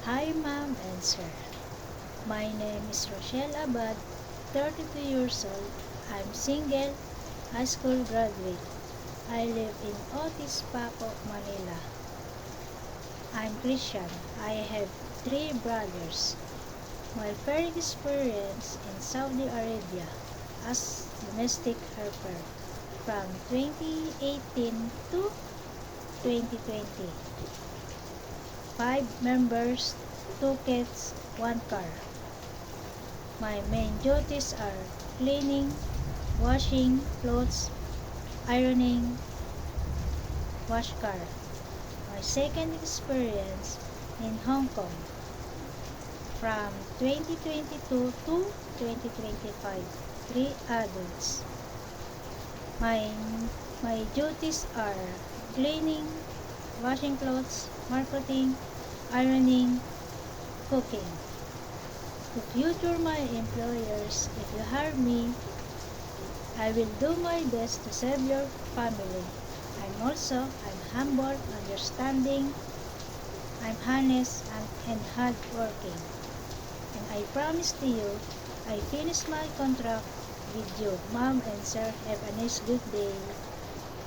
Hi ma'am and sir. My name is Rochelle Abad, 32 years old. I'm single, high school graduate. I live in Otis, Paco, Manila. I'm Christian. I have 3 brothers. My first experience in Saudi Arabia as domestic helper from 2018 to 2020. 5 members, 2 kids, 1 car. My main duties are cleaning, washing clothes, ironing, wash car. My second experience in Hong Kong from 2022 to 2025, 3 adults. My, my duties are cleaning, washing clothes, marketing, ironing, cooking. To future my employers, if you hire me, I will do my best to serve your family. I'm humble, understanding, I'm honest and hardworking. And I promise to you, I finish my contract with you. Mom and sir, have a nice good day.